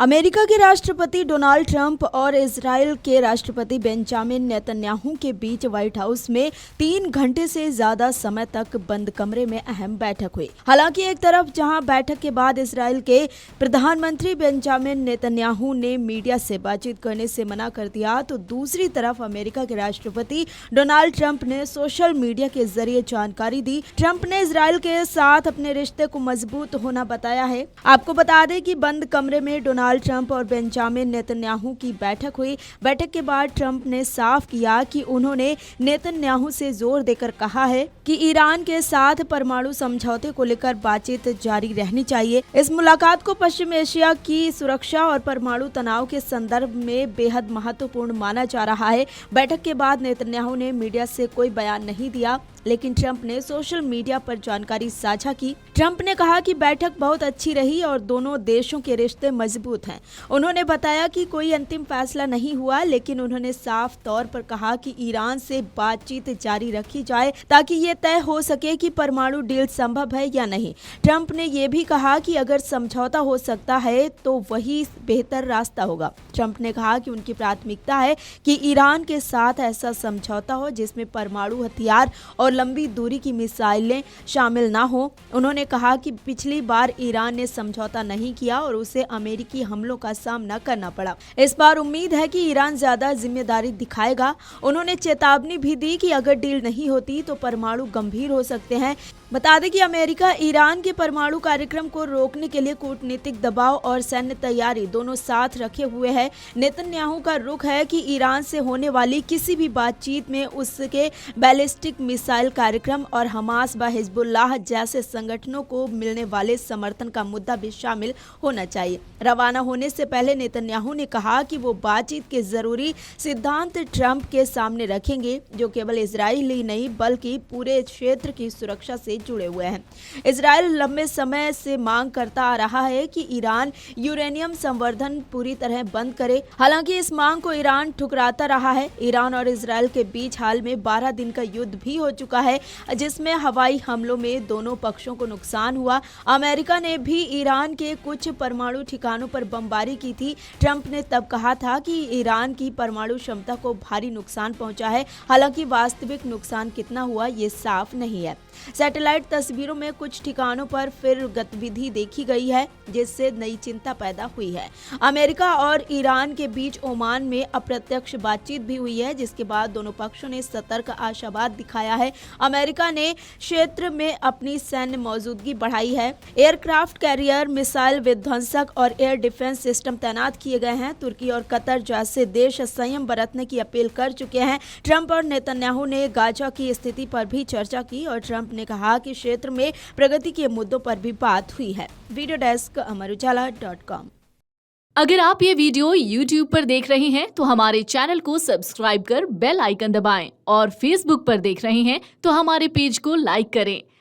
America के राष्ट्रपति Donald Trump और इजराइल के राष्ट्रपति बेंजामिन नेतन्याहू के बीच व्हाइट हाउस में 3 घंटे से ज्यादा समय तक बंद कमरे में अहम बैठक हुई। हालांकि एक तरफ जहां बैठक के बाद इजराइल के प्रधानमंत्री बेंजामिन नेतन्याहू ने मीडिया से बातचीत करने से मना कर दिया, तो दूसरी तरफ अमेरिका के राष्ट्रपति डोनाल्ड ट्रंप ने सोशल मीडिया के जरिए जानकारी दी। ट्रंप ने इजराइल के साथ अपने रिश्ते को मजबूत होना बताया है। आपको बता दें कि बंद कमरे में डोनाल्ड ट्रंप और बेंजामिन नेतन्याहू की बैठक हुई। बैठक के बाद ट्रंप ने साफ किया कि उन्होंने नेतन्याहू से जोर देकर कहा है कि ईरान के साथ परमाणु समझौते को लेकर बातचीत जारी रहनी चाहिए। इस मुलाकात को पश्चिम एशिया की सुरक्षा और परमाणु तनाव के संदर्भ में बेहद महत्वपूर्ण माना जा रहा है। बैठक के बाद नेतन्याहू ने मीडिया से कोई बयान नहीं दिया, लेकिन ट्रंप ने सोशल मीडिया पर जानकारी साझा की। ट्रंप ने कहा कि बैठक बहुत अच्छी रही और दोनों देशों के रिश्ते मजबूत हैं। उन्होंने बताया कि कोई अंतिम फैसला नहीं हुआ, लेकिन उन्होंने साफ तौर पर कहा कि ईरान से बातचीत जारी रखी जाए ताकि ये तय हो सके कि परमाणु डील संभव है या नहीं। ट्रंप ने यह भी कहा कि अगर समझौता हो सकता है तो वही बेहतर रास्ता होगा। ट्रंप ने कहा कि उनकी प्राथमिकता है कि ईरान के साथ ऐसा समझौता हो जिसमें परमाणु हथियार और लंबी दूरी की मिसाइलें शामिल ना हो। उन्होंने कहा कि पिछली बार ईरान ने समझौता नहीं किया और उसे अमेरिकी हमलों का सामना करना पड़ा। इस बार उम्मीद है कि ईरान ज्यादा जिम्मेदारी दिखाएगा। उन्होंने चेतावनी भी दी कि अगर डील नहीं होती तो परमाणु गंभीर हो सकते हैं। बता दें कि अमेरिका ईरान के परमाणु कार्यक्रम को रोकने के लिए कूटनीतिक दबाव और सैन्य तैयारी दोनों साथ रखे हुए है। नेतन्याहू का रुख है कि ईरान से होने वाली किसी भी बातचीत में उसके बैलिस्टिक मिसाइल कार्यक्रम और हमास व हिजबुल्लाह जैसे संगठनों को मिलने वाले समर्थन का मुद्दा भी शामिल होना चाहिए। रवाना होने से पहले नेतन्याहू ने कहा कि वो बातचीत के जरूरी सिद्धांत ट्रंप के सामने रखेंगे, जो केवल इजराइल ही नहीं बल्कि पूरे क्षेत्र की सुरक्षा से जुड़े हुए हैं। इजराइल लंबे समय से मांग करता आ रहा है कि ईरान यूरेनियम संवर्धन पूरी तरह बंद करे। हालांकि इस मांग को ईरान ठुकराता रहा है। ईरान और इजराइल के बीच हाल में 12 दिन का युद्ध भी हो चुका है, जिसमें हवाई हमलों में दोनों पक्षों को नुकसान हुआ। अमेरिका ने भी ईरान के कुछ परमाणु ठिकानों पर बमबारी की थी। ट्रंप ने तब कहा था कि ईरान की परमाणु क्षमता को भारी नुकसान पहुंचा है। हालांकि वास्तविक नुकसान कितना हुआ ये साफ नहीं है। सैटेलाइट तस्वीरों में कुछ ठिकानों पर फिर गतिविधि देखी गई है, जिससे नई चिंता पैदा हुई है। अमेरिका और ईरान के बीच ओमान में अप्रत्यक्ष बातचीत भी हुई है, जिसके बाद दोनों पक्षों ने सतर्क आशावाद दिखाया है। अमेरिका ने क्षेत्र में अपनी सैन्य मौजूदगी बढ़ाई है। एयरक्राफ्ट कैरियर, मिसाइल विध्वंसक और एयर डिफेंस सिस्टम तैनात किए गए हैं। तुर्की और कतर जैसे देश संयम बरतने की अपील कर चुके हैं। ट्रंप और नेतन्याहू ने गाजा की स्थिति पर भी चर्चा की और ट्रंप ने कहा कि क्षेत्र में प्रगति के मुद्दों पर भी बात हुई है। Video desk amarujala.com। अगर आप ये वीडियो YouTube पर देख रहे हैं तो हमारे चैनल को सब्सक्राइब कर बेल आइकन दबाएं और Facebook पर देख रहे हैं तो हमारे पेज को लाइक करें।